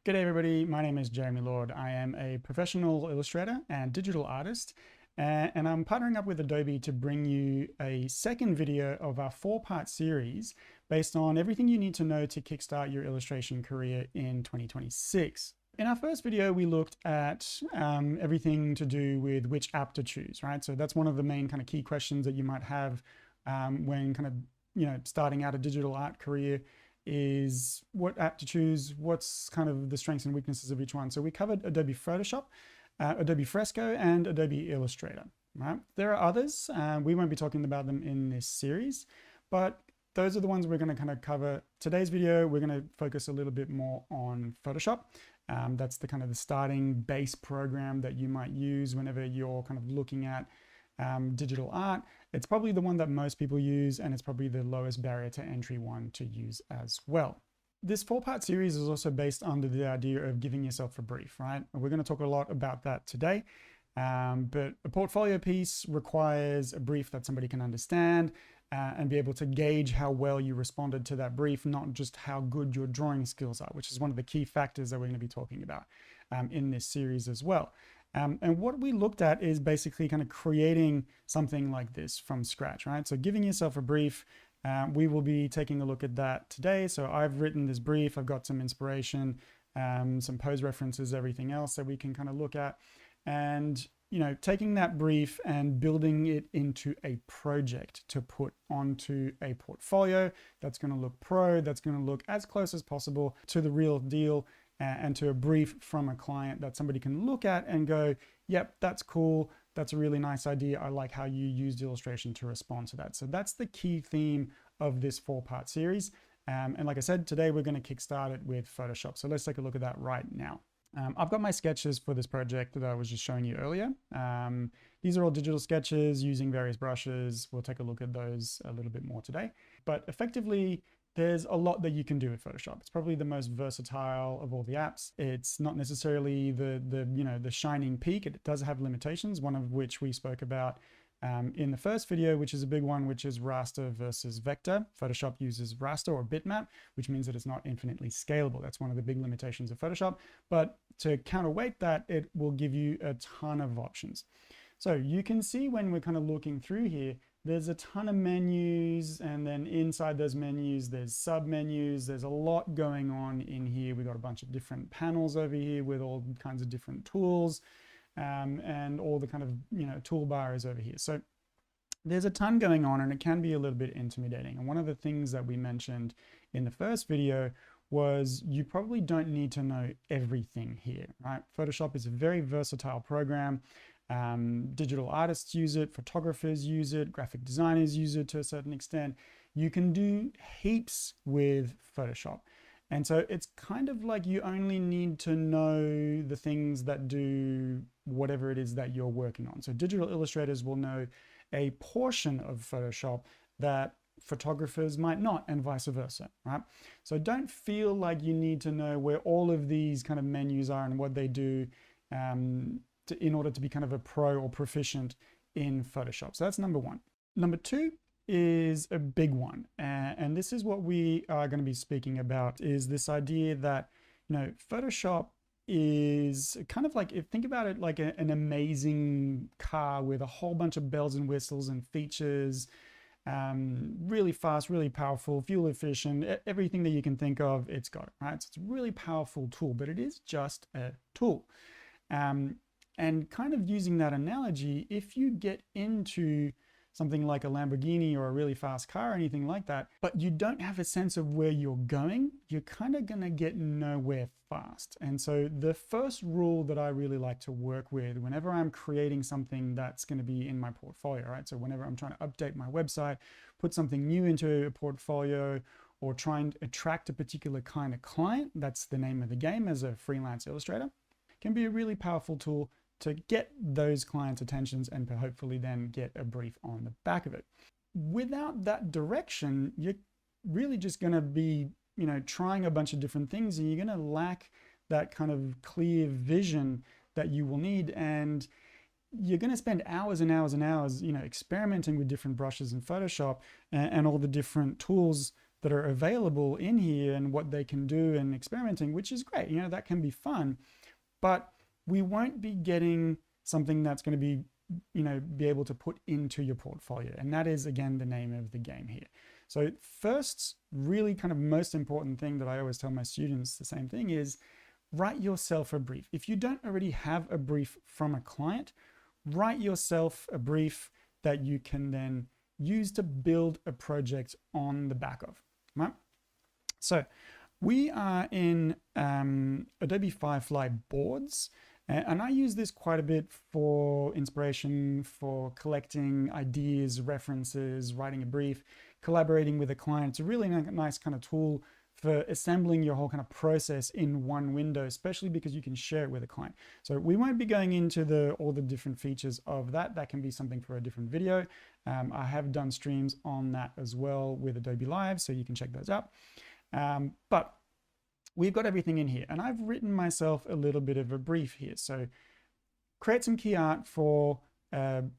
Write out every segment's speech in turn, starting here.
G'day everybody, my name is Jeremy Lord. I am a professional illustrator and digital artist, and I'm partnering up with Adobe to bring you a second video of our 4-part series based on everything you need to know to kickstart your illustration career in 2026. In our first video, we looked at everything to do with which app to choose, right? So that's one of the main kind of key questions that you might have when kind of, starting out a digital art career is what app to choose, what's kind of the strengths and weaknesses of each one. So we covered Adobe Photoshop, Adobe Fresco, and Adobe Illustrator, right? There are others. We won't be talking about them in this series, but those are the ones we're going to kind of cover. Today's video, we're going to focus a little bit more on Photoshop. That's the kind of the starting base program that you might use whenever you're kind of looking at digital art. It's probably the one that most people use, and it's probably the lowest barrier to entry one to use as well. This 4-part series is also based under the idea of giving yourself a brief, right? We're going to talk a lot about that today. But a portfolio piece requires a brief that somebody can understand and be able to gauge how well you responded to that brief, not just how good your drawing skills are, which is one of the key factors that we're going to be talking about in this series as well. And what we looked at is basically kind of creating something like this from scratch, right? So giving yourself a brief, we will be taking a look at that today. So I've written this brief, I've got some inspiration, some pose references, everything else that we can kind of look at. And, taking that brief and building it into a project to put onto a portfolio that's going to look pro, that's going to look as close as possible to the real deal, and to a brief from a client that somebody can look at and go, yep, that's cool. That's a really nice idea. I like how you used illustration to respond to that. So that's the key theme of this 4-part series. And like I said, today we're going to kickstart it with Photoshop. So let's take a look at that right now. I've got my sketches for this project that I was just showing you earlier. These are all digital sketches using various brushes. We'll take a look at those a little bit more today. But effectively, there's a lot that you can do with Photoshop. It's probably the most versatile of all the apps. It's not necessarily the shining peak. It does have limitations, one of which we spoke about in the first video, which is a big one, which is raster versus vector. Photoshop uses raster or bitmap, which means that it's not infinitely scalable. That's one of the big limitations of Photoshop. But to counterweight that, it will give you a ton of options. So you can see when we're kind of looking through here, there's a ton of menus, and then inside those menus, there's sub menus. There's a lot going on in here. We've got a bunch of different panels over here with all kinds of different tools, and all the kind of, toolbar is over here. So there's a ton going on, and it can be a little bit intimidating. And one of the things that we mentioned in the first video was you probably don't need to know everything here, right? Photoshop is a very versatile program. Digital artists use it, photographers use it, graphic designers use it to a certain extent. You can do heaps with Photoshop. And so it's kind of like you only need to know the things that do whatever it is that you're working on. So digital illustrators will know a portion of Photoshop that photographers might not, and vice versa, right? So don't feel like you need to know where all of these kind of menus are and what they do in order to be kind of a pro or proficient in Photoshop. So that's number one. Number two is a big one. And this is what we are going to be speaking about, is this idea that, Photoshop is kind of like, think about it like an amazing car with a whole bunch of bells and whistles and features, really fast, really powerful, fuel efficient, everything that you can think of, it's got it, right? So it's a really powerful tool, but it is just a tool. And kind of using that analogy, if you get into something like a Lamborghini or a really fast car or anything like that, but you don't have a sense of where you're going, you're kind of going to get nowhere fast. And so the first rule that I really like to work with whenever I'm creating something that's going to be in my portfolio, right? So whenever I'm trying to update my website, put something new into a portfolio, or try and attract a particular kind of client, that's the name of the game as a freelance illustrator, can be a really powerful tool to get those clients' attentions and hopefully then get a brief on the back of it. Without that direction, you're really just going to be, trying a bunch of different things, and you're going to lack that kind of clear vision that you will need. And you're going to spend hours and hours and hours, experimenting with different brushes in Photoshop and all the different tools that are available in here and what they can do and experimenting, which is great. You know, that can be fun, but we won't be getting something that's going to be, you know, be able to put into your portfolio. And that is, again, the name of the game here. So first, really kind of most important thing that I always tell my students the same thing is write yourself a brief. If you don't already have a brief from a client, write yourself a brief that you can then use to build a project on the back of, right? So we are in Adobe Firefly boards, and I use this quite a bit for inspiration, for collecting ideas, references, writing a brief, collaborating with a client. It's a really nice kind of tool for assembling your whole kind of process in one window, especially because you can share it with a client. So we won't be going into all the different features of that. That can be something for a different video. I have done streams on that as well with Adobe Live, so you can check those out. But we've got everything in here, and I've written myself a little bit of a brief here. So create some key art for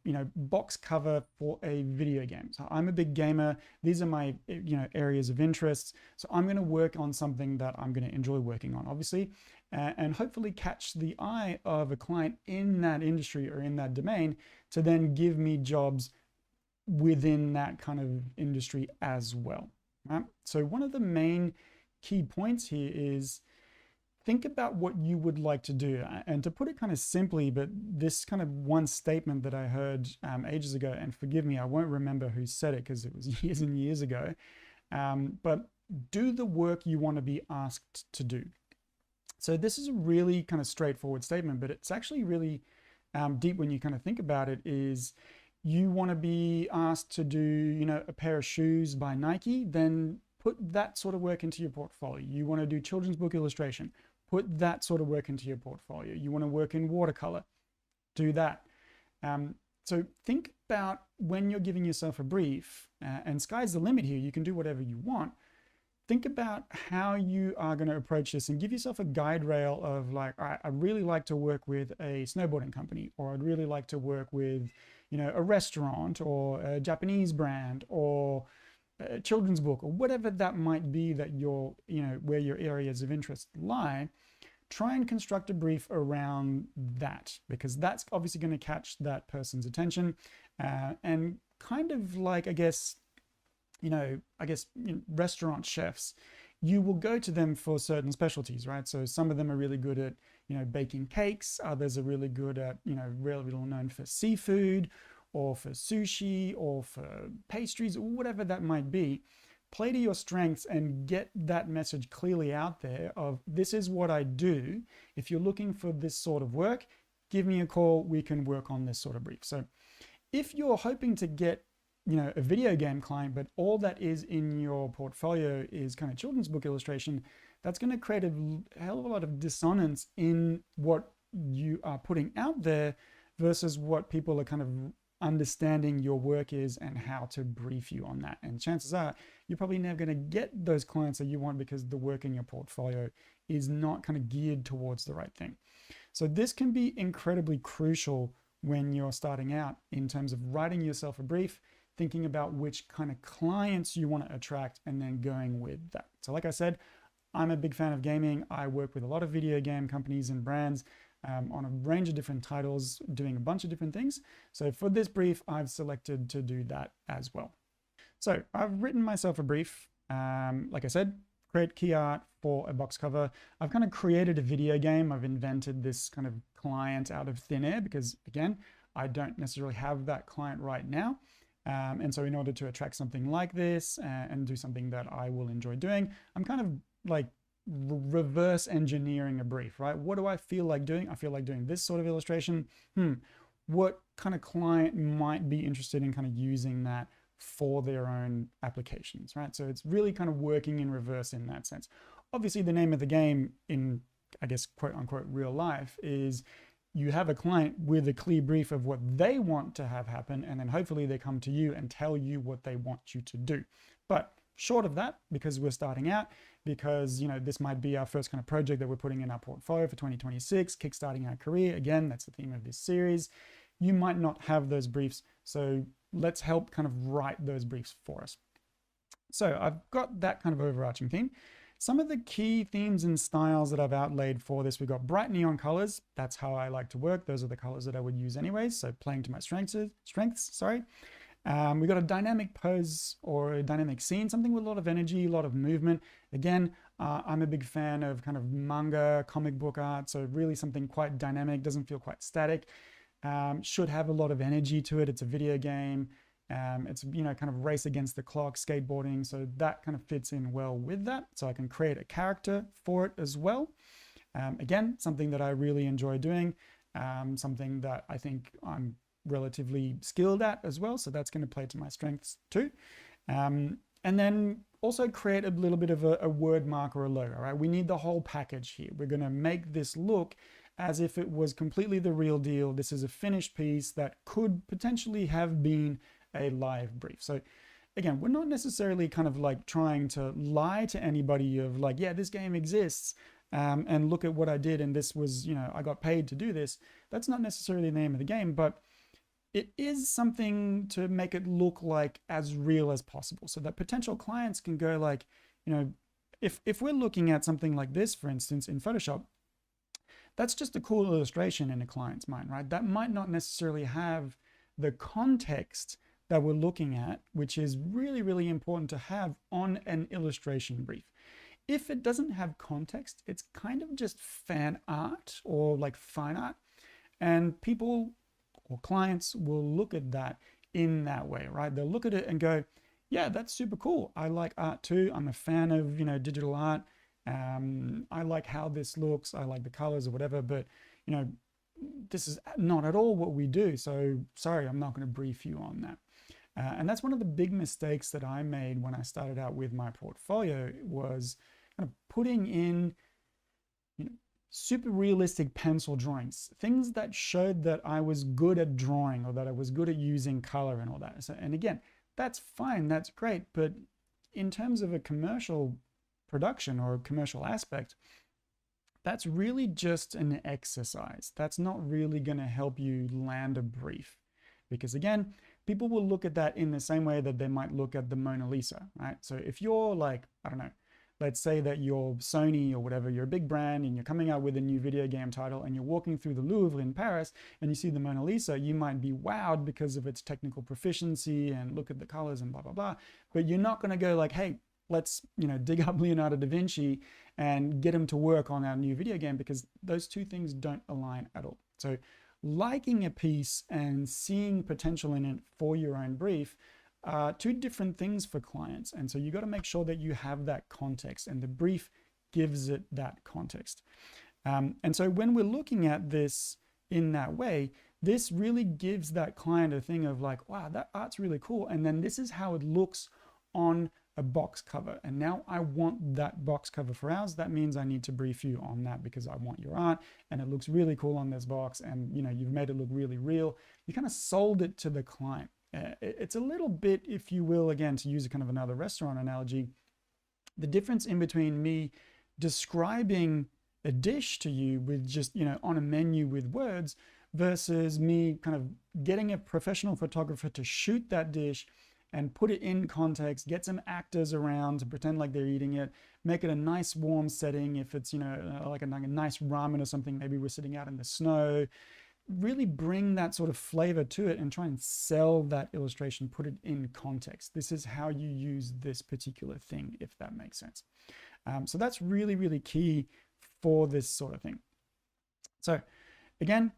you know, box cover for a video game. So I'm a big gamer. These are my, you know, areas of interest. So I'm going to work on something that I'm going to enjoy working on, obviously, and hopefully catch the eye of a client in that industry or in that domain to then give me jobs within that kind of industry as well. Right? So one of the main key points here is think about what you would like to do. And to put it kind of simply, but this kind of one statement that I heard ages ago, and forgive me, I won't remember who said it because it was years and years ago, but do the work you want to be asked to do. So this is a really kind of straightforward statement, but it's actually really deep when you kind of think about it. Is you want to be asked to do, you know, a pair of shoes by Nike, then put that sort of work into your portfolio. You want to do children's book illustration, put that sort of work into your portfolio. You want to work in watercolor, do that. So think about when you're giving yourself a brief, and sky's the limit here, you can do whatever you want. Think about how you are going to approach this and give yourself a guide rail of like, all right, I'd really like to work with a snowboarding company, or I'd really like to work with, you know, a restaurant or a Japanese brand or a children's book, or whatever that might be that you're, you know, where your areas of interest lie. Try and construct a brief around that, because that's obviously going to catch that person's attention, and kind of like, I guess, restaurant chefs, you will go to them for certain specialties, right? So some of them are really good at, you know, baking cakes. Others are really good at, you know, really well known for seafood or for sushi or for pastries or whatever that might be. Play to your strengths and get that message clearly out there of, this is what I do. If you're looking for this sort of work, give me a call. We can work on this sort of brief. So if you're hoping to get, you know, a video game client, but all that is in your portfolio is kind of children's book illustration, that's going to create a hell of a lot of dissonance in what you are putting out there versus what people are kind of understanding your work is and how to brief you on that. And chances are you're probably never going to get those clients that you want because the work in your portfolio is not kind of geared towards the right thing. So this can be incredibly crucial when you're starting out in terms of writing yourself a brief, thinking about which kind of clients you want to attract, and then going with that. So like I said, I'm a big fan of gaming. I work with a lot of video game companies and brands on a range of different titles, doing a bunch of different things. So for this brief, I've selected to do that as well. So I've written myself a brief. Like I said, create key art for a box cover. I've kind of created a video game. I've invented this kind of client out of thin air because, again, I don't necessarily have that client right now. And so in order to attract something like this and do something that I will enjoy doing, I'm kind of like reverse engineering a brief, right? What do I feel like doing? I feel like doing this sort of illustration. What kind of client might be interested in kind of using that for their own applications, right? So it's really kind of working in reverse in that sense. Obviously, the name of the game in, I guess, quote unquote, real life is you have a client with a clear brief of what they want to have happen, and then hopefully they come to you and tell you what they want you to do. But short of that, because we're starting out, because, you know, this might be our first kind of project that we're putting in our portfolio for 2026, kickstarting our career. Again, that's the theme of this series. You might not have those briefs, so let's help kind of write those briefs for us. So I've got that kind of overarching theme. Some of the key themes and styles that I've outlaid for this, we've got bright neon colors. That's how I like to work. Those are the colors that I would use anyways. So playing to my strengths, sorry. We've got a dynamic pose or a dynamic scene, something with a lot of energy, a lot of movement. Again, I'm a big fan of kind of manga, comic book art. So really something quite dynamic, doesn't feel quite static. Should have a lot of energy to it. It's a video game. It's, you know, kind of race against the clock, skateboarding. So that kind of fits in well with that. So I can create a character for it as well. Again, something that I really enjoy doing, something that I think I'm relatively skilled at as well. So that's going to play to my strengths too. And then also create a little bit of a word mark or a logo, right? We need the whole package here. We're going to make this look as if it was completely the real deal. This is a finished piece that could potentially have been a live brief. So again, we're not necessarily kind of like trying to lie to anybody of like, yeah, this game exists, and look at what I did and this was, you know, I got paid to do this. That's not necessarily the name of the game, but it is something to make it look like as real as possible so that potential clients can go like, you know, if we're looking at something like this, for instance, in Photoshop, that's just a cool illustration in a client's mind, right? That might not necessarily have the context that we're looking at, which is really, really important to have on an illustration brief. If it doesn't have context, it's kind of just fan art or like fine art, and people or clients will look at that in that way, right? They'll look at it and go, yeah, that's super cool. I like art too. I'm a fan of, you know, digital art. I like how this looks. I like the colors or whatever, but, you know, this is not at all what we do. So sorry, I'm not going to brief you on that. And that's one of the big mistakes that I made when I started out with my portfolio, was kind of putting in, you know, super realistic pencil drawings, things that showed that I was good at drawing or that I was good at using color and all that. So, and again, that's fine, that's great, but in terms of a commercial production or a commercial aspect, that's really just an exercise. That's not really going to help you land a brief, because again, people will look at that in the same way that they might look at the Mona Lisa, right? So if you're like, I don't know, let's say that you're Sony or whatever, you're a big brand and you're coming out with a new video game title and you're walking through the Louvre in Paris and you see the Mona Lisa, you might be wowed because of its technical proficiency and look at the colors and blah, blah, blah. But you're not going to go like, hey, let's, you know, dig up Leonardo da Vinci and get him to work on our new video game, because those two things don't align at all. So liking a piece and seeing potential in it for your own brief are two different things for clients. And so you got to make sure that you have that context and the brief gives it that context. And so when we're looking at this in that way, this really gives that client a thing of like, wow, that art's really cool. And then this is how it looks on a box cover. And now I want that box cover for ours. That means I need to brief you on that because I want your art and it looks really cool on this box. And, you know, you've made it look really real. You kind of sold it to the client. It's a little bit, if you will, again, to use a kind of another restaurant analogy, the difference in between me describing a dish to you with just, you know, on a menu with words versus me kind of getting a professional photographer to shoot that dish and put it in context, get some actors around to pretend like they're eating it, make it a nice warm setting. If it's, you know, like a nice ramen or something, maybe we're sitting out in the snow, really bring that sort of flavor to it and try and sell that illustration, put it in context. This is how you use this particular thing, if that makes sense. So that's really, really key for this sort of thing. So again,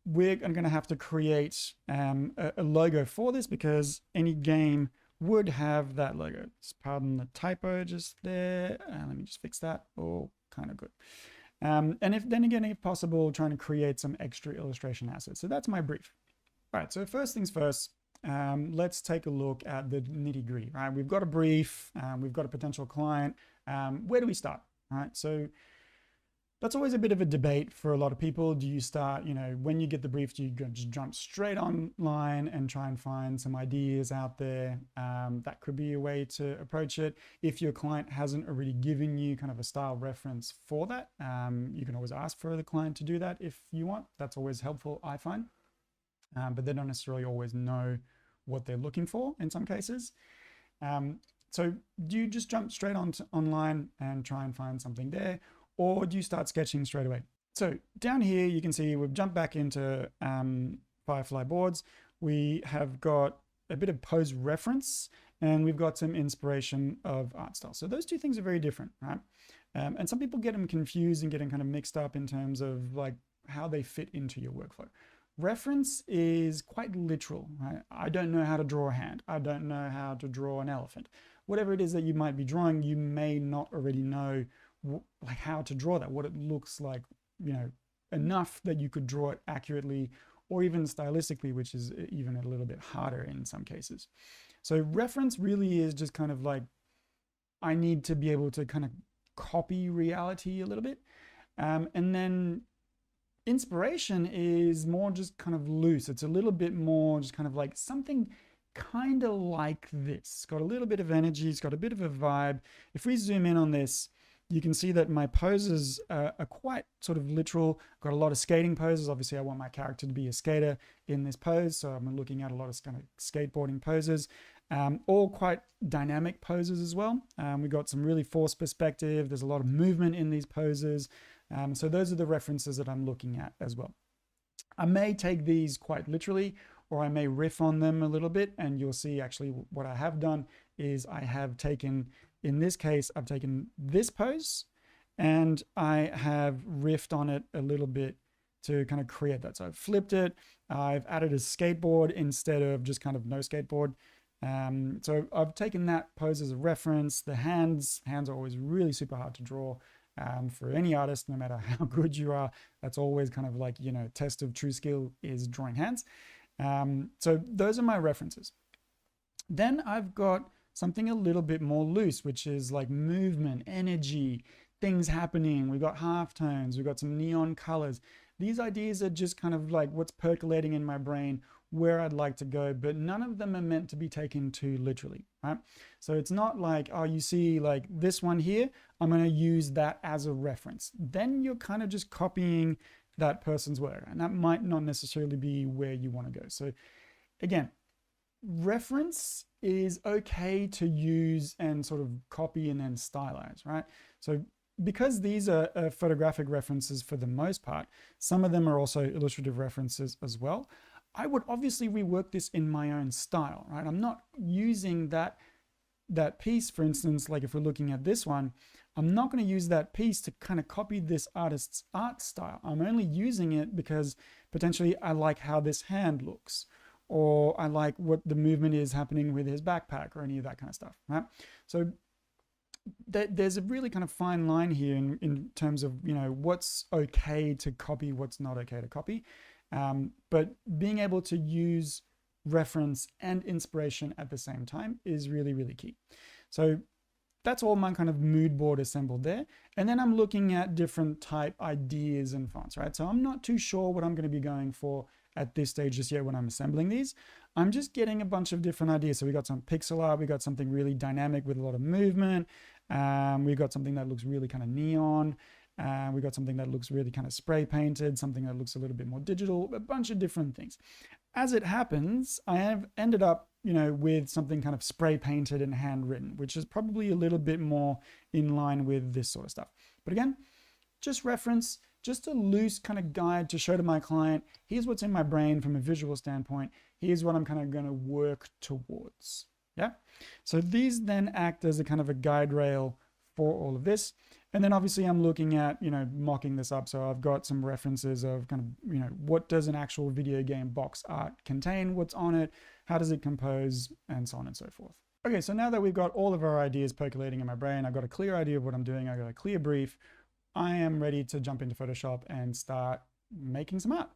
we're going to have to create a logo for this because any game would have that logo. Just pardon the typo just there. Let me just fix that. Oh, kind of good. And if possible, trying to create some extra illustration assets. So that's my brief. All right, so first things first, let's take a look at the nitty gritty, right? We've got a brief, we've got a potential client. Where do we start? All right, so that's always a bit of a debate for a lot of people. Do you start, you know, when you get the brief, do you just jump straight online and try and find some ideas out there? That could be a way to approach it. If your client hasn't already given you kind of a style reference for that, you can always ask for the client to do that if you want. That's always helpful, I find. But they don't necessarily always know what they're looking for in some cases. So do you just jump straight on online and try and find something there, or do you start sketching straight away? So down here, you can see we've jumped back into Firefly boards. We have got a bit of pose reference, and we've got some inspiration of art style. So those two things are very different, right? And some people get them confused and getting kind of mixed up in terms of like how they fit into your workflow. Reference is quite literal, right? I don't know how to draw a hand. I don't know how to draw an elephant. Whatever it is that you might be drawing, you may not already know like how to draw that, what it looks like, you know, enough that you could draw it accurately or even stylistically, which is even a little bit harder in some cases. So reference really is just kind of like, I need to be able to kind of copy reality a little bit. And then inspiration is more just kind of loose. It's a little bit more just kind of like something kind of like this. It's got a little bit of energy. It's got a bit of a vibe. If we zoom in on this, you can see that my poses are quite sort of literal. I've got a lot of skating poses. Obviously, I want my character to be a skater in this pose. So I'm looking at a lot of kind of skateboarding poses, all quite dynamic poses as well. We've got some really forced perspective. There's a lot of movement in these poses. So those are the references that I'm looking at as well. I may take these quite literally, or I may riff on them a little bit, and you'll see actually what I have done is I have taken, in this case, I've taken this pose and I have riffed on it a little bit to kind of create that. So I've flipped it, I've added a skateboard instead of just kind of no skateboard. So I've taken that pose as a reference. The hands are always really super hard to draw. For any artist, no matter how good you are, that's always kind of like, you know, test of true skill is drawing hands. So those are my references. Then I've got something a little bit more loose, which is like movement, energy, things happening. We've got halftones, we've got some neon colors. These ideas are just kind of like what's percolating in my brain, where I'd like to go, but none of them are meant to be taken too literally, right? So it's not like, oh, you see like this one here, I'm going to use that as a reference. Then you're kind of just copying that person's work, and that might not necessarily be where you want to go. So again, reference is okay to use and sort of copy and then stylize, right? So because these are photographic references for the most part, some of them are also illustrative references as well. I would obviously rework this in my own style, right? I'm not using that piece, for instance, like if we're looking at this one, I'm not going to use that piece to kind of copy this artist's art style. I'm only using it because potentially I like how this hand looks, or I like what the movement is happening with his backpack, or any of that kind of stuff, right? So there's a really kind of fine line here in terms of, you know, what's okay to copy, what's not okay to copy. But being able to use reference and inspiration at the same time is really, really key. So that's all my kind of mood board assembled there. And then I'm looking at different type ideas and fonts, right? So I'm not too sure what I'm going to be going for at this stage just yet when I'm assembling these. I'm just getting a bunch of different ideas. So we got some pixel art, we got something really dynamic with a lot of movement. We got something that looks really kind of neon. We got something that looks really kind of spray painted, something that looks a little bit more digital, a bunch of different things. As it happens, I have ended up, you know, with something kind of spray painted and handwritten, which is probably a little bit more in line with this sort of stuff. But again, just reference, just a loose kind of guide to show to my client, here's what's in my brain from a visual standpoint. Here's what I'm kind of going to work towards. Yeah. So these then act as a kind of a guide rail for all of this. And then obviously I'm looking at, you know, mocking this up. So I've got some references of kind of, you know, what does an actual video game box art contain? What's on it? How does it compose? And so on and so forth. Okay, so now that we've got all of our ideas percolating in my brain, I've got a clear idea of what I'm doing. I've got a clear brief. I am ready to jump into Photoshop and start making some art.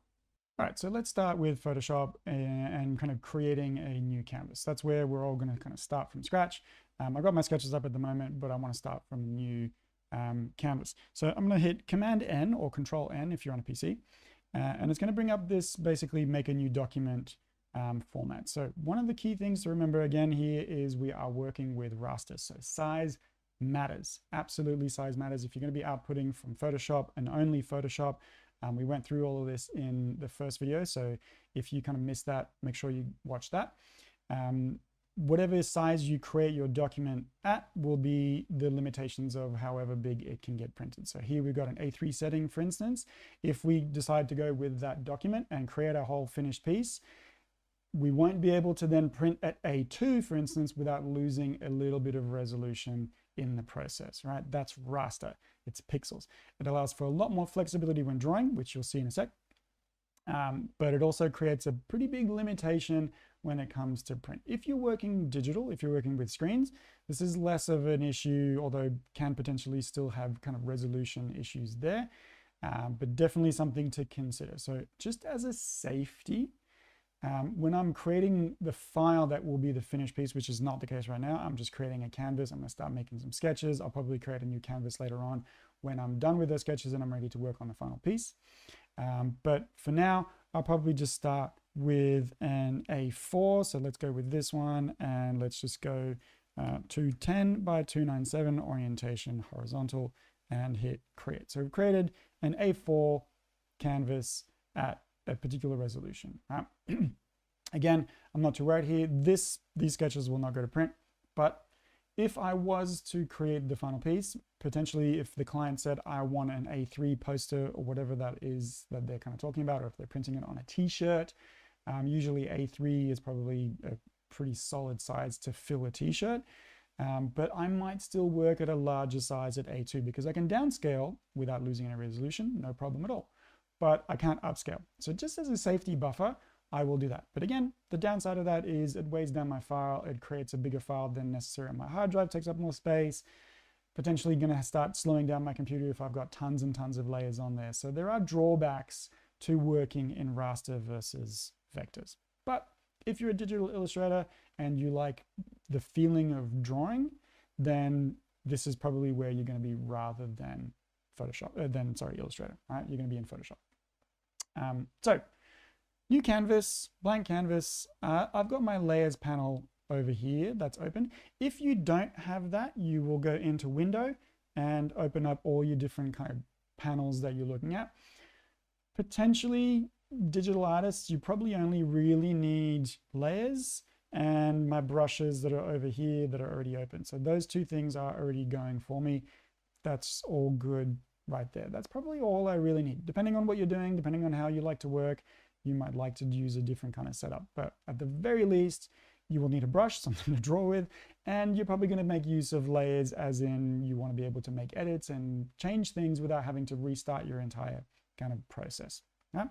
All right, so let's start with Photoshop and kind of creating a new canvas. That's where we're all going to kind of start from scratch. I've got my sketches up at the moment, but I want to start from a new canvas. So I'm going to hit Command N or Control N if you're on a PC, and it's going to bring up this basically make a new document format. So one of the key things to remember again here is we are working with raster. So size matters. Absolutely, size matters. If you're going to be outputting from Photoshop and only Photoshop, we went through all of this in the first video. So if you kind of missed that, make sure you watch that. whatever size you create your document at will be the limitations of however big it can get printed. So here we've got an A3 setting, for instance. If we decide to go with that document and create a whole finished piece, we won't be able to then print at A2, for instance, without losing a little bit of resolution in the process, right? That's raster, it's pixels. It allows for a lot more flexibility when drawing, which you'll see in a sec. But it also creates a pretty big limitation when it comes to print. If you're working digital, if you're working with screens, this is less of an issue, although can potentially still have kind of resolution issues there, but definitely something to consider. So just as a safety, when I'm creating the file that will be the finished piece, which is not the case right now, I'm just creating a canvas. I'm going to start making some sketches. I'll probably create a new canvas later on when I'm done with those sketches and I'm ready to work on the final piece. But for now, I'll probably just start with an A4. So let's go with this one, and let's just go 210 by 297 orientation horizontal and hit create. So we've created an A4 canvas at a particular resolution. Right? Again, I'm not too worried here. These sketches will not go to print, but if I was to create the final piece, potentially if the client said, I want an A3 poster or whatever that is that they're kind of talking about, or if they're printing it on a t-shirt, usually A3 is probably a pretty solid size to fill a t-shirt. But I might still work at a larger size at A2 because I can downscale without losing any resolution, no problem at all. But I can't upscale. So just as a safety buffer, I will do that. But again, the downside of that is it weighs down my file. It creates a bigger file than necessary on my hard drive, takes up more space, potentially going to start slowing down my computer if I've got tons and tons of layers on there. So there are drawbacks to working in raster versus vectors. But if you're a digital illustrator and you like the feeling of drawing, then this is probably where you're going to be rather than Illustrator, right? You're going to be in Photoshop. So new canvas, blank canvas. I've got my layers panel over here that's open. If you don't have that, you will go into Window and open up all your different kind of panels that you're looking at. Potentially, digital artists, you probably only really need layers and my brushes that are over here that are already open. So those two things are already going for me. That's all good right there. That's probably all I really need. Depending on what you're doing, depending on how you like to work, you might like to use a different kind of setup. But at the very least, you will need a brush, something to draw with, and you're probably going to make use of layers, as in you want to be able to make edits and change things without having to restart your entire kind of process. Yeah?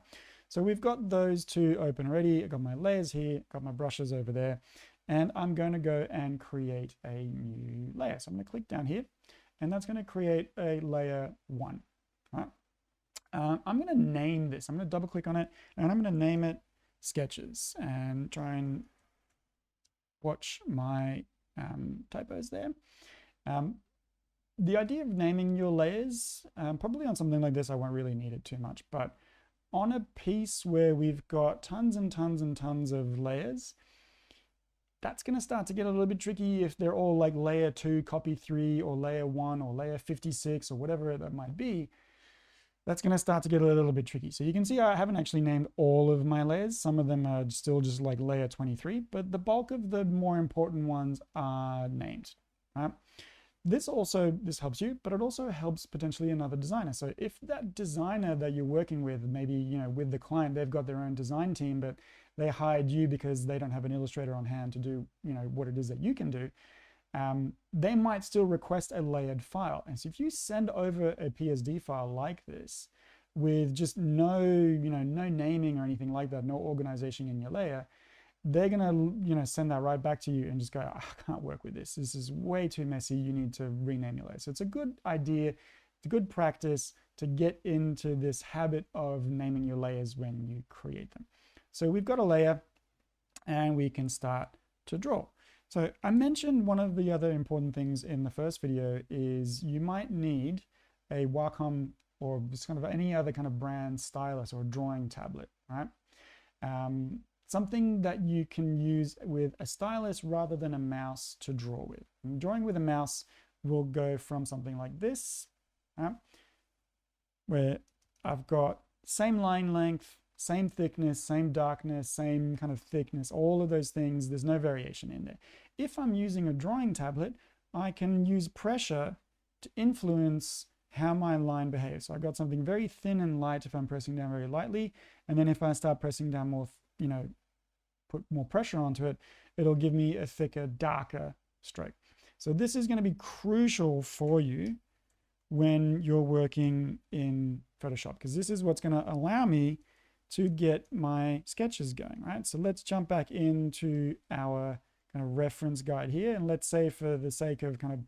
So we've got those two open already. I've got my layers here, got my brushes over there, and I'm going to go and create a new layer. So I'm going to click down here, and that's going to create a layer 1. Right? I'm going to name this. I'm going to double click on it, and I'm going to name it Sketches, and try and watch my typos there. The idea of naming your layers, probably on something like this, I won't really need it too much, but on a piece where we've got tons and tons and tons of layers, that's going to start to get a little bit tricky if they're all like layer 2, copy 3, or layer 1, or layer 56, or whatever that might be. That's going to start to get a little bit tricky. So you can see I haven't actually named all of my layers. Some of them are still just like layer 23, but the bulk of the more important ones are named. Right? This helps you, but it also helps potentially another designer. So if that designer that you're working with, maybe with the client, they've got their own design team, but they hired you because they don't have an Illustrator on hand to do what it is that you can do, they might still request a layered file. And so if you send over a PSD file like this with just no naming or anything like that, no organization in your layer, they're gonna send that right back to you and just go, I can't work with this. This is way too messy. You need to rename your layer. So it's a good idea, it's a good practice to get into this habit of naming your layers when you create them. So we've got a layer and we can start to draw. So I mentioned one of the other important things in the first video is you might need a Wacom or just kind of any other kind of brand stylus or drawing tablet, right? Something that you can use with a stylus rather than a mouse to draw with. And drawing with a mouse will go from something like this, right? Where I've got same line length, same thickness, same darkness, same kind of thickness, all of those things. There's no variation in there. If I'm using a drawing tablet, I can use pressure to influence how my line behaves. So I've got something very thin and light if I'm pressing down very lightly, and then if I start pressing down more, put more pressure onto it, it'll give me a thicker, darker stroke. So this is going to be crucial for you when you're working in Photoshop, because this is what's going to allow me to get my sketches going, right? So let's jump back into our kind of reference guide here. And let's say for the sake of kind of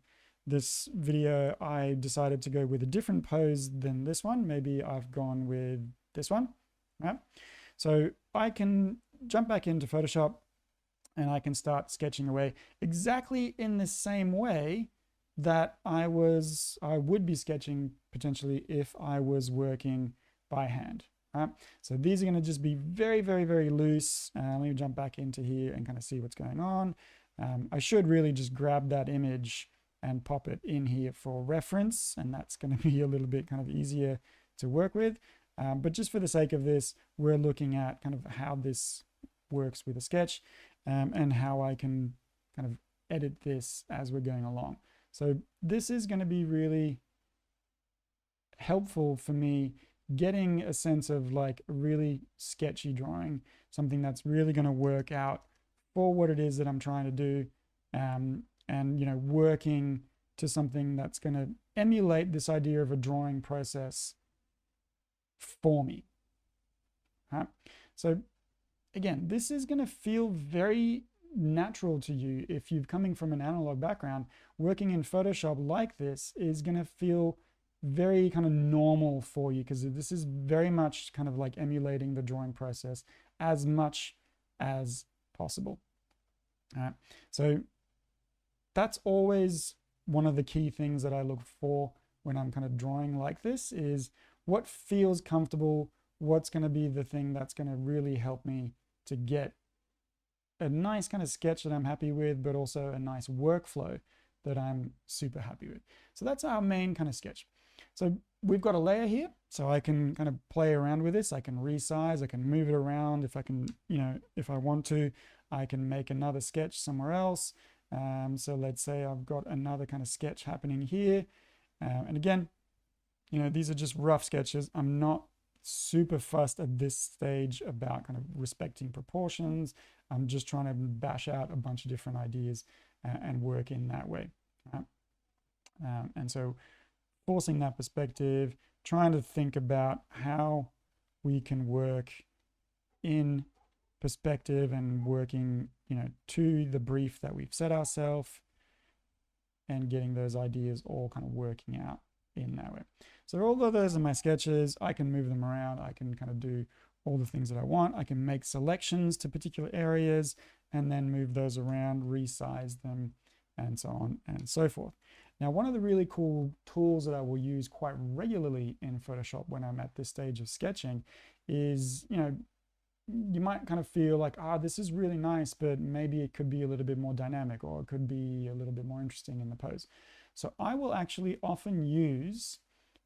this video, I decided to go with a different pose than this one. Maybe I've gone with this one, right? So I can jump back into Photoshop and I can start sketching away exactly in the same way that I would be sketching potentially if I was working by hand. Right? So these are going to just be very, very, very loose. Let me jump back into here and kind of see what's going on. I should really just grab that image and pop it in here for reference, and that's going to be a little bit kind of easier to work with. But just for the sake of this, we're looking at kind of how this works with a sketch and how I can kind of edit this as we're going along. So this is going to be really helpful for me getting a sense of like a really sketchy drawing, something that's really going to work out for what it is that I'm trying to do, and working to something that's going to emulate this idea of a drawing process for me. Right? So again, this is going to feel very natural to you if you're coming from an analog background. Working in Photoshop like this is going to feel very kind of normal for you, because this is very much kind of like emulating the drawing process as much as possible. So that's always one of the key things that I look for when I'm kind of drawing like this, is what feels comfortable, what's going to be the thing that's going to really help me to get a nice kind of sketch that I'm happy with, but also a nice workflow that I'm super happy with. So that's our main kind of sketch. So we've got a layer here, so I can kind of play around with this. I can resize, I can move it around. If I can, if I want to, I can make another sketch somewhere else. So let's say I've got another kind of sketch happening here. And again, these are just rough sketches. I'm not super fussed at this stage about kind of respecting proportions. I'm just trying to bash out a bunch of different ideas and work in that way. Right? And so forcing that perspective, trying to think about how we can work in perspective and working, to the brief that we've set ourselves, and getting those ideas all kind of working out in that way. So although those are my sketches, I can move them around. I can kind of do all the things that I want. I can make selections to particular areas and then move those around, resize them, and so on and so forth. Now, one of the really cool tools that I will use quite regularly in Photoshop when I'm at this stage of sketching is, you might kind of feel like, this is really nice, but maybe it could be a little bit more dynamic, or it could be a little bit more interesting in the pose. So I will actually often use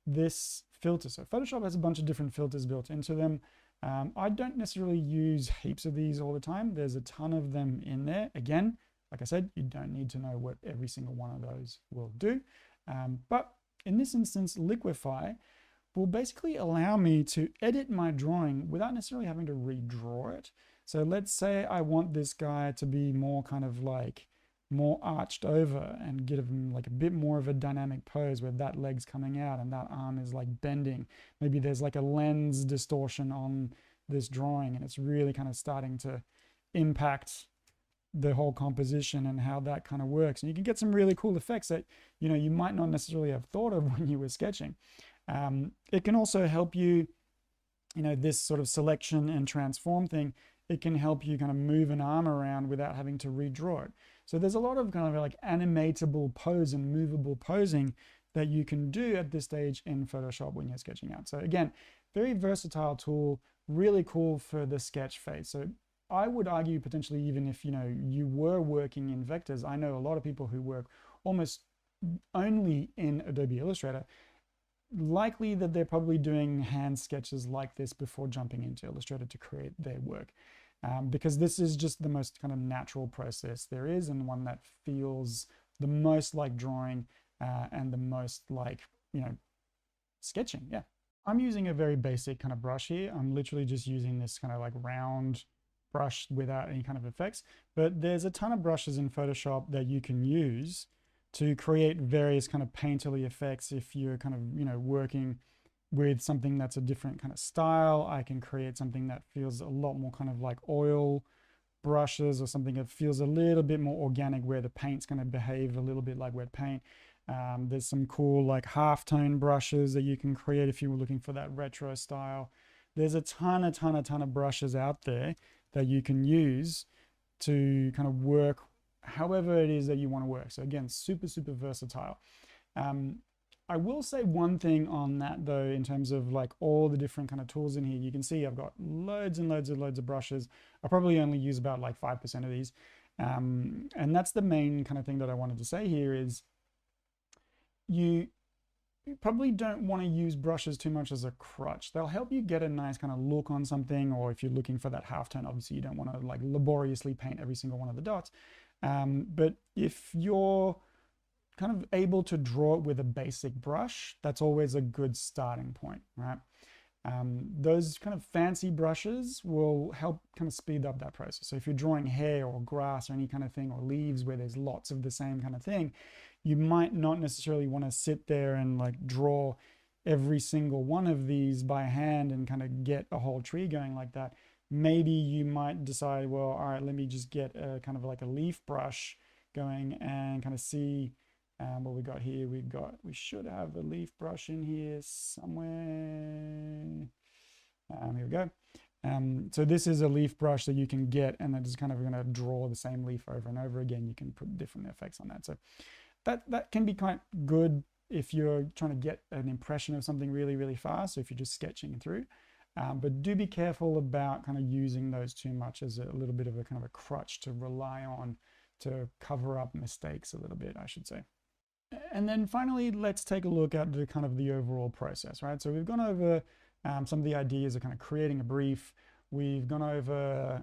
this filter. So Photoshop has a bunch of different filters built into them. I don't necessarily use heaps of these all the time. There's a ton of them in there. Again, like I said, you don't need to know what every single one of those will do. But in this instance, Liquify will basically allow me to edit my drawing without necessarily having to redraw it. So let's say I want this guy to be more kind of like more arched over and give him like a bit more of a dynamic pose where that leg's coming out and that arm is like bending. Maybe there's like a lens distortion on this drawing and it's really kind of starting to impact the whole composition and how that kind of works. And you can get some really cool effects that, you might not necessarily have thought of when you were sketching. It can also help you, this sort of selection and transform thing, it can help you kind of move an arm around without having to redraw it. So there's a lot of kind of like animatable pose and movable posing that you can do at this stage in Photoshop when you're sketching out. So again, very versatile tool, really cool for the sketch phase. So I would argue potentially even if, you were working in vectors, I know a lot of people who work almost only in Adobe Illustrator. likely that they're probably doing hand sketches like this before jumping into Illustrator to create their work. Because this is just the most kind of natural process there is, and one that feels the most like drawing and the most like, sketching. Yeah. I'm using a very basic kind of brush here. I'm literally just using this kind of like round brush without any kind of effects, but there's a ton of brushes in Photoshop that you can use to create various kind of painterly effects. If you're kind of, working with something that's a different kind of style, I can create something that feels a lot more kind of like oil brushes, or something that feels a little bit more organic where the paint's going to behave a little bit like wet paint. There's some cool like halftone brushes that you can create if you were looking for that retro style. There's a ton of brushes out there that you can use to kind of work however it is that you want to work. So again, super versatile. I will say one thing on that though, in terms of like all the different kind of tools in here. You can see I've got loads of brushes. I probably only use about like 5% of these. And that's the main kind of thing that I wanted to say here is you probably don't want to use brushes too much as a crutch. They'll help you get a nice kind of look on something, or if you're looking for that halftone, obviously you don't want to like laboriously paint every single one of the dots. But if you're kind of able to draw it with a basic brush, that's always a good starting point, right? Those kind of fancy brushes will help kind of speed up that process. So if you're drawing hair or grass or any kind of thing, or leaves where there's lots of the same kind of thing, you might not necessarily want to sit there and like draw every single one of these by hand and kind of get a whole tree going like that. Maybe you might decide, well, all right, let me just get a kind of like a leaf brush going and kind of see what we got here. We should have a leaf brush in here somewhere. Here we go. So this is a leaf brush that you can get, and that is kind of going to draw the same leaf over and over again. You can put different effects on that. So that can be quite good if you're trying to get an impression of something really fast. So if you're just sketching through. But do be careful about kind of using those too much as a little bit of a kind of a crutch to rely on to cover up mistakes a little bit, I should say. And then finally, let's take a look at the kind of the overall process, right? So we've gone over some of the ideas of kind of creating a brief. We've gone over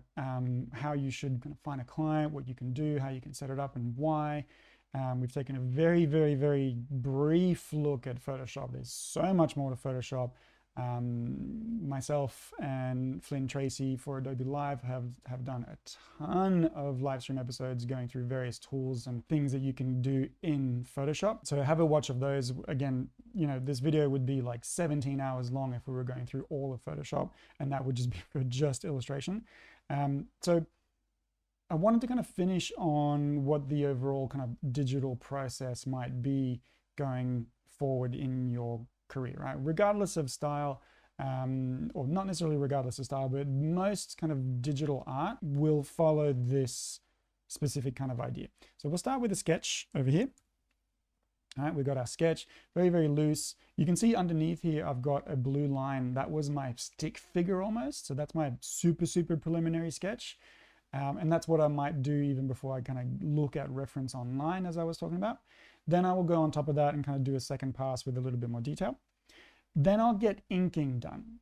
how you should kind of find a client, what you can do, how you can set it up, and why. We've taken a very brief look at Photoshop. There's so much more to Photoshop. Myself and Flynn Tracy for Adobe Live have done a ton of live stream episodes going through various tools and things that you can do in Photoshop. So have a watch of those. Again, this video would be like 17 hours long if we were going through all of Photoshop, and that would just be for just illustration. So I wanted to kind of finish on what the overall kind of digital process might be going forward in your career, right? Regardless of style, or not necessarily regardless of style, but most kind of digital art will follow this specific kind of idea. So we'll start with a sketch over here. All right, we've got our sketch, very loose. You can see underneath here, I've got a blue line. That was my stick figure almost. So that's my super preliminary sketch. And that's what I might do even before I kind of look at reference online, as I was talking about. Then I will go on top of that and kind of do a second pass with a little bit more detail. Then I'll get inking done.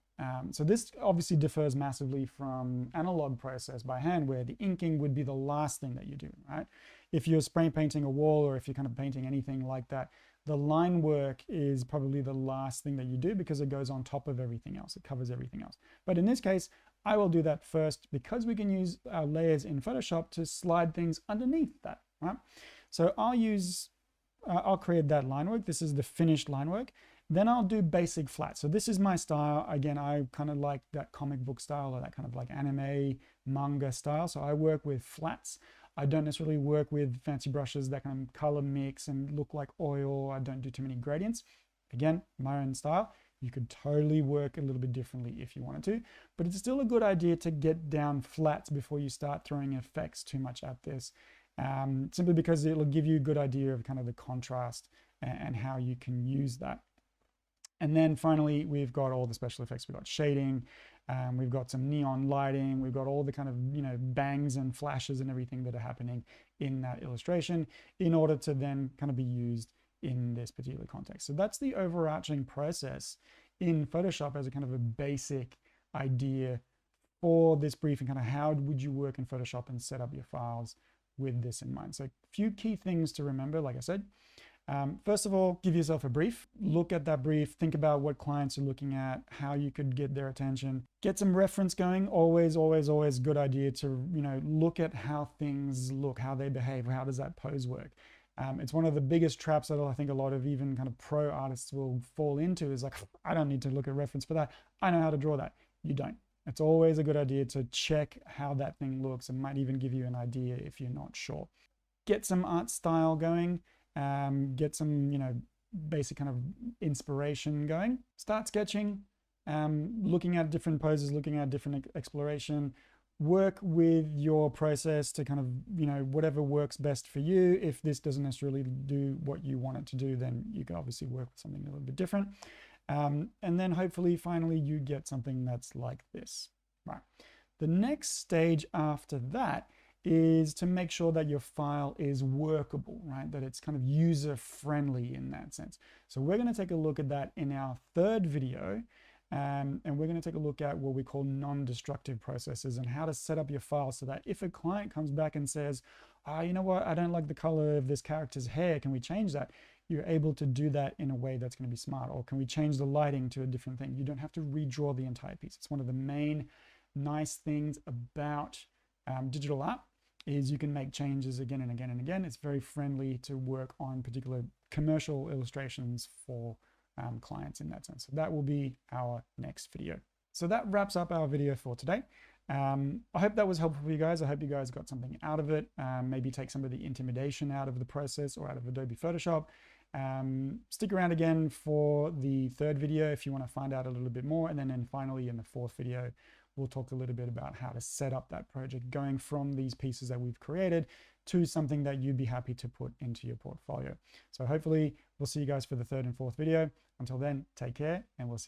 So this obviously differs massively from analog process by hand, where the inking would be the last thing that you do, right? If you're spray painting a wall, or if you're kind of painting anything like that, the line work is probably the last thing that you do because it goes on top of everything else. It covers everything else. But in this case, I will do that first because we can use our layers in Photoshop to slide things underneath that, right? So I'll create that line work. This is the finished line work. Then I'll do basic flat. So this is my style. Again, I kind of like that comic book style, or that kind of like anime manga style. So I work with flats. I don't necessarily work with fancy brushes that can color mix and look like oil. I don't do too many gradients. Again, my own style. You could totally work a little bit differently if you wanted to, but it's still a good idea to get down flats before you start throwing effects too much at this. Simply because it'll give you a good idea of kind of the contrast and how you can use that. And then finally, we've got all the special effects. We've got shading, we've got some neon lighting, we've got all the kind of bangs and flashes and everything that are happening in that illustration in order to then kind of be used in this particular context. So that's the overarching process in Photoshop as a kind of a basic idea for this briefing, kind of how would you work in Photoshop and set up your files with this in mind. So a few key things to remember, like I said. First of all, give yourself a brief. Look at that brief, think about what clients are looking at, how you could get their attention. Get some reference going. Always, always, always good idea to, look at how things look, how they behave, how does that pose work. It's one of the biggest traps that I think a lot of even kind of pro artists will fall into is like, I don't need to look at reference for that. I know how to draw that. You don't. It's always a good idea to check how that thing looks. It might even give you an idea if you're not sure. Get some art style going. Get some, basic kind of inspiration going. Start sketching, looking at different poses, looking at different exploration. Work with your process to kind of, whatever works best for you. If this doesn't necessarily do what you want it to do, then you can obviously work with something a little bit different. And then hopefully, finally, you get something that's like this. Right. The next stage after that is to make sure that your file is workable, right? That it's kind of user-friendly in that sense. So we're going to take a look at that in our third video. And we're going to take a look at what we call non-destructive processes and how to set up your file so that if a client comes back and says, you know what, I don't like the color of this character's hair, can we change that? You're able to do that in a way that's going to be smart. Or can we change the lighting to a different thing? You don't have to redraw the entire piece. It's one of the main nice things about digital art is you can make changes again and again and again. It's very friendly to work on particular commercial illustrations for clients in that sense. So that will be our next video. So that wraps up our video for today. I hope that was helpful for you guys. I hope you guys got something out of it. Maybe take some of the intimidation out of the process or out of Adobe Photoshop. Stick around again for the third video if you want to find out a little bit more. And then finally in the fourth video, we'll talk a little bit about how to set up that project going from these pieces that we've created to something that you'd be happy to put into your portfolio. So hopefully we'll see you guys for the third and fourth video. Until then, take care and we'll see you.